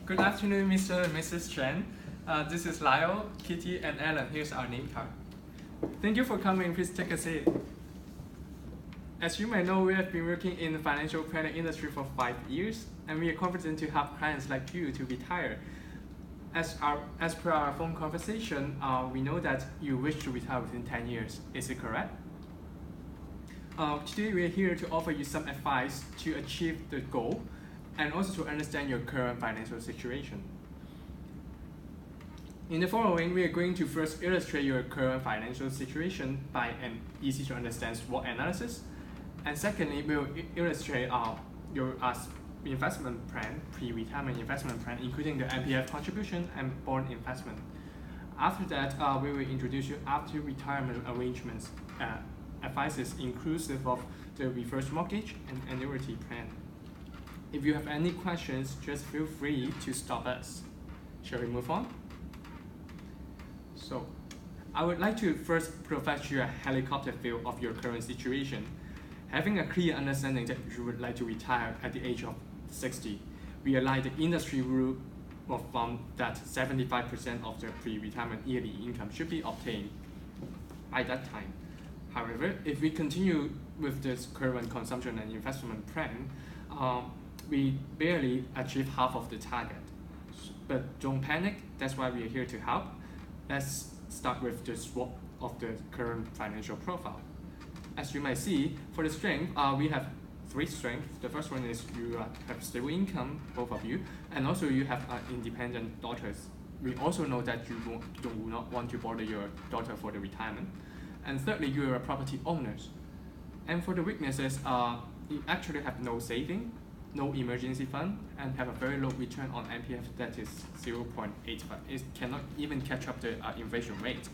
Good afternoon, Mr. and Mrs. Chen. This is Lyle, Kitty, and Alan. Here's our name card. Thank you for coming. Please take a seat. As you may know, we have been working in the financial planning industry for 5 years, and we are confident to help clients like you to retire. As per our phone conversation, we know that you wish to retire within 10 years. Is it correct? Today we are here to offer you some advice to achieve the goal and also to understand your current financial situation. In the following, we are going to first illustrate your current financial situation by an easy to understand SWOT analysis. And secondly, we'll illustrate your investment plan, pre-retirement investment plan, including the MPF contribution and bond investment. After that, we will introduce you after retirement arrangements, advices inclusive of the reverse mortgage and annuity plan. If you have any questions, just feel free to stop us. Shall we move on? So, I would like to first provide you a helicopter view of your current situation. Having a clear understanding that you would like to retire at the age of 60, we align the industry rule of thumb that 75% of the pre-retirement yearly income should be obtained by that time. However, if we continue with this current consumption and investment plan, we barely achieve half of the target. But don't panic, that's why we are here to help. Let's start with the SWOT of the current financial profile. As you might see, for the strength, we have 3 strengths. The first one is you have stable income, both of you, and also you have independent daughters. We also know that you do not want to bother your daughter for the retirement. And thirdly, you are property owners. And for the weaknesses, you actually have no saving, no emergency fund, and have a very low return on MPF that is 0.85. It cannot even catch up the inflation rate.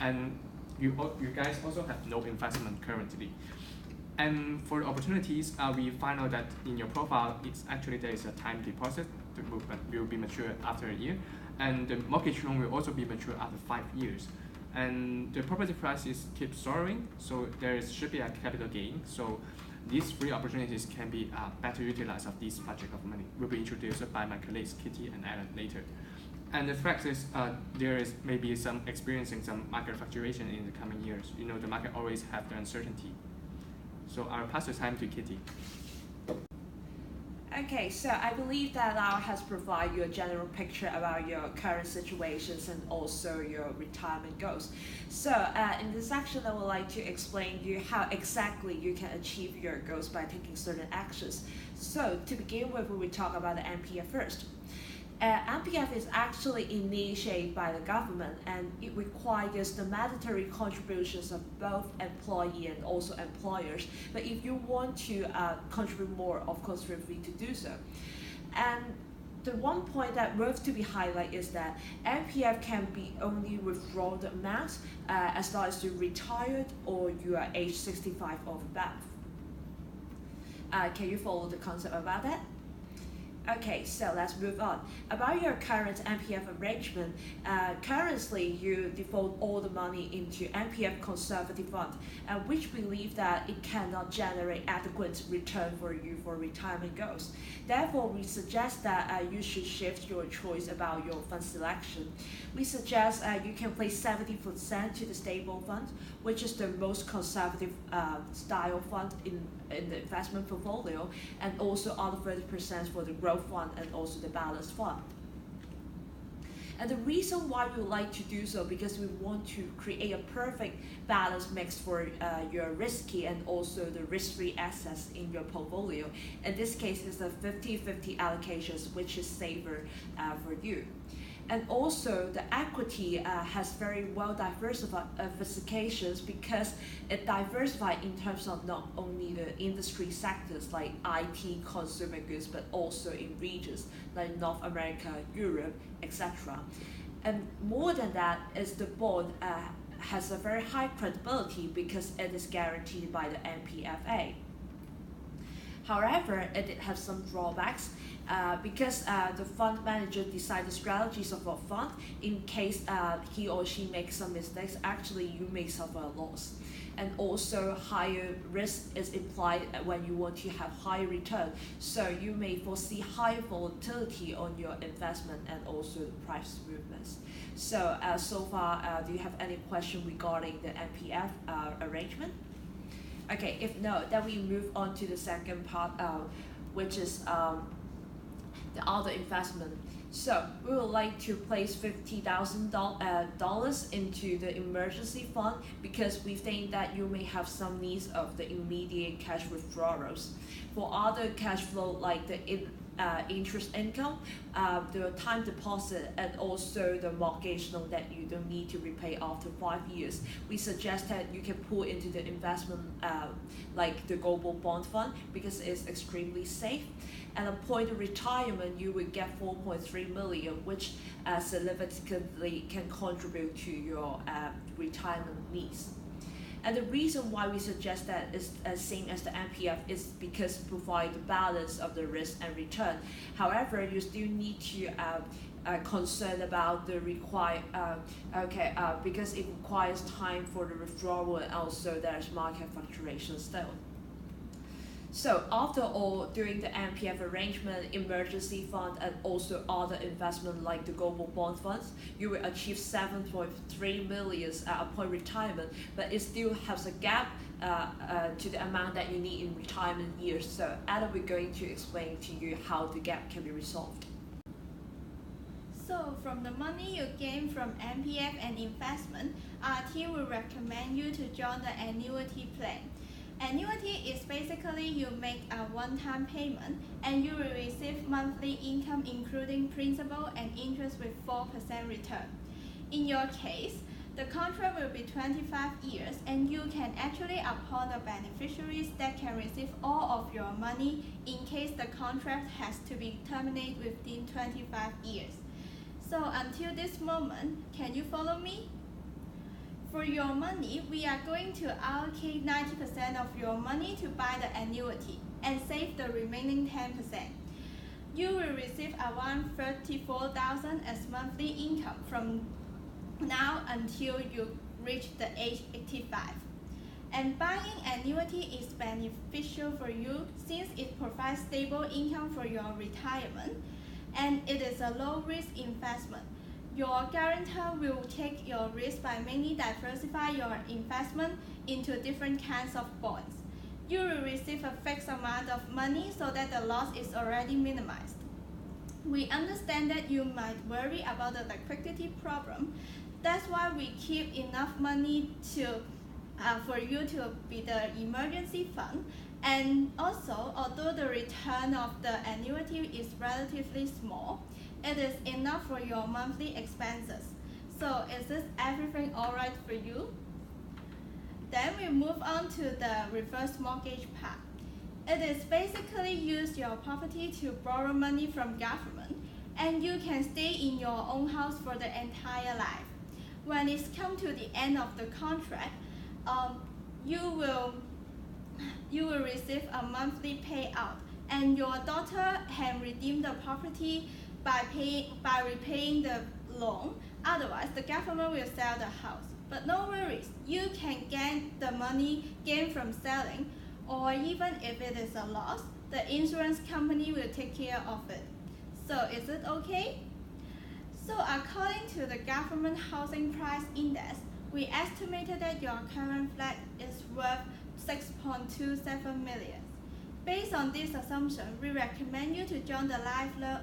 And you guys also have no investment currently. And for the opportunities, we find out that in your profile, there is a time deposit. The movement will be mature after a year, and the mortgage loan will also be mature after 5 years. And the property prices keep soaring, so should be a capital gain. So these 3 opportunities can be better utilized of this budget of money. Will be introduced by my colleagues Kitty and Alan later. And the fact is, there is maybe experiencing some market fluctuation in the coming years. You know, the market always have the uncertainty. So I'll pass the time to Kitty. Okay, so I believe that Lau has provided you a general picture about your current situations and also your retirement goals. So in this section, I would like to explain to you how exactly you can achieve your goals by taking certain actions. So to begin with, we will talk about the MPF first. MPF is actually initiated by the government, and it requires the mandatory contributions of both employee and also employers. But if you want to contribute more, of course, feel free to do so. And the one point that worth to be highlighted is that MPF can be only withdrawn the amount as long as you're retired or you are age 65 or above. Can you follow the concept about that? Okay, so let's move on. About your current MPF arrangement, currently you default all the money into MPF conservative fund, which believe that it cannot generate adequate return for you for retirement goals. Therefore, we suggest that you should shift your choice about your fund selection. We suggest you can place 70% to the stable fund, which is the most conservative style fund in the investment portfolio, and also other 30% for the growth fund and also the balanced fund. And the reason why we would like to do so, because we want to create a perfect balance mix for your risky and also the risk-free assets in your portfolio. In this case, it's a 50-50 allocations, which is safer for you. And also, the equity has very well diversified diversifications because it diversifies in terms of not only the industry sectors like IT, consumer goods, but also in regions like North America, Europe, etc. And more than that is the bond has a very high credibility because it is guaranteed by the NPFA. However, it did have some drawbacks because the fund manager decides the strategies of a fund. In case he or she makes some mistakes, actually you may suffer a loss. And also higher risk is implied when you want to have higher return. So you may foresee higher volatility on your investment and also the price movements. So so far, do you have any question regarding the MPF arrangement? Okay, if no, then we move on to the second part, which is the other investment. So we would like to place $50,000 into the emergency fund because we think that you may have some needs of the immediate cash withdrawals. For other cash flow like the interest income, the time deposit, and also the mortgage loan that you don't need to repay after 5 years, we suggest that you can pull into the investment like the global bond fund because it's extremely safe. And upon retirement, you will get 4.3 million, which significantly can contribute to your retirement needs. And the reason why we suggest that is same as the MPF is because it provides the balance of the risk and return. However, you still need to concern about the because it requires time for the withdrawal and also there's market fluctuation still. So after all, during the MPF arrangement, emergency fund, and also other investment like the global bond funds, you will achieve 7.3 million upon retirement, but it still has a gap to the amount that you need in retirement years. So Adam will going to explain to you how the gap can be resolved. So from the money you gain from MPF and investment, our team will recommend you to join the annuity plan. Annuity is basically you make a one-time payment and you will receive monthly income including principal and interest with 4% return. In your case, the contract will be 25 years and you can actually appoint the beneficiaries that can receive all of your money in case the contract has to be terminated within 25 years. So until this moment, can you follow me? For your money, we are going to allocate 90% of your money to buy the annuity and save the remaining 10%. You will receive around 34,000 as monthly income from now until you reach the age 85. And buying annuity is beneficial for you since it provides stable income for your retirement and it is a low-risk investment. Your guarantor will take your risk by mainly diversify your investment into different kinds of bonds. You will receive a fixed amount of money so that the loss is already minimized. We understand that you might worry about the liquidity problem. That's why we keep enough money for you to be the emergency fund. And also, although the return of the annuity is relatively small, it is enough for your monthly expenses. So is this everything alright for you? Then we move on to the reverse mortgage part. It is basically use your property to borrow money from government and you can stay in your own house for the entire life. When it's come to the end of the contract, you will receive a monthly payout and your daughter can redeem the property by repaying the loan. Otherwise, the government will sell the house. But no worries, you can get the money gained from selling, or even if it is a loss, the insurance company will take care of it. So is it okay? So according to the government housing price index, we estimated that your current flat is worth 6.27 million. Based on this assumption, we recommend you to join the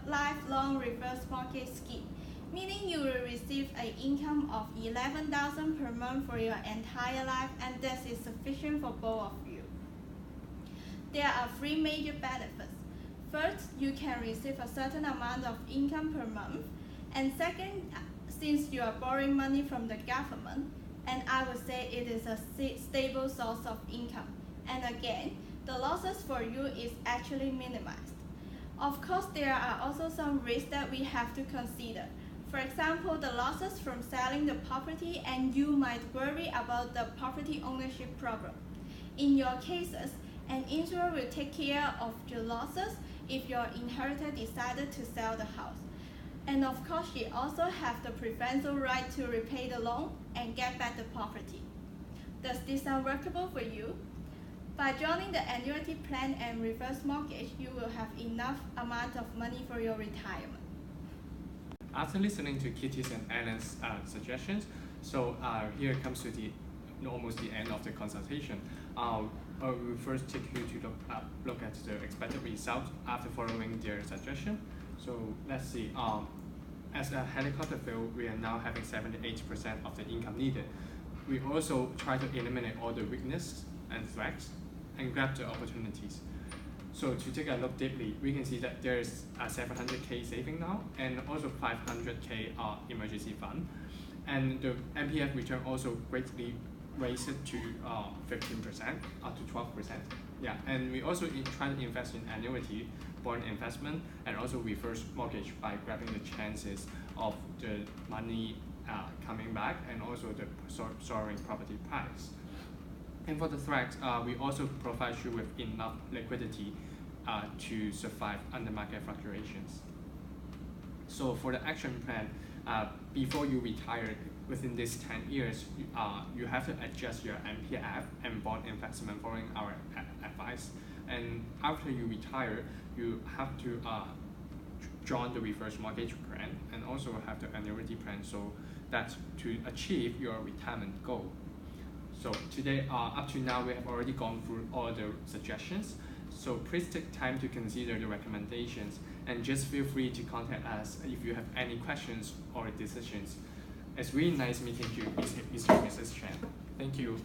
lifelong reverse mortgage scheme, meaning you will receive an income of 11,000 per month for your entire life, and this is sufficient for both of you. There are 3 major benefits. First, you can receive a certain amount of income per month, and second, since you are borrowing money from the government, and I would say it is a stable source of income. And again, the losses for you is actually minimized. Of course, there are also some risks that we have to consider. For example, the losses from selling the property, and you might worry about the property ownership problem. In your cases, and insurer will take care of your losses if your inheritor decided to sell the house. And of course, she also has the preferential right to repay the loan and get back the property. Does this sound workable for you? By joining the annuity plan and reverse mortgage, you will have enough amount of money for your retirement. After listening to Kitty's and Alan's suggestions, so here comes to almost the end of the consultation. I will first take you to look at the expected results after following their suggestion. So let's see. As a helicopter field, we are now having 78% of the income needed. We also try to eliminate all the weaknesses and threats and grab the opportunities. So to take a look deeply, we can see that there is a 700K saving now, and also 500K emergency fund. And the MPF return also greatly raised it to 15%, up to 12%. Yeah, and we also try to invest in annuity, bond investment, and also reverse mortgage by grabbing the chances of the money coming back and also the soaring property price. And for the threats, we also provide you with enough liquidity to survive under market fluctuations. So for the action plan, before you retire within these 10 years, you have to adjust your MPF and bond investment following our advice. And after you retire, you have to join the reverse mortgage plan and also have the annuity plan, so that's to achieve your retirement goal. So today, up to now, we have already gone through all the suggestions. So please take time to consider the recommendations and just feel free to contact us if you have any questions or decisions. It's really nice meeting you, Mr. and Mrs. Chen. Thank you.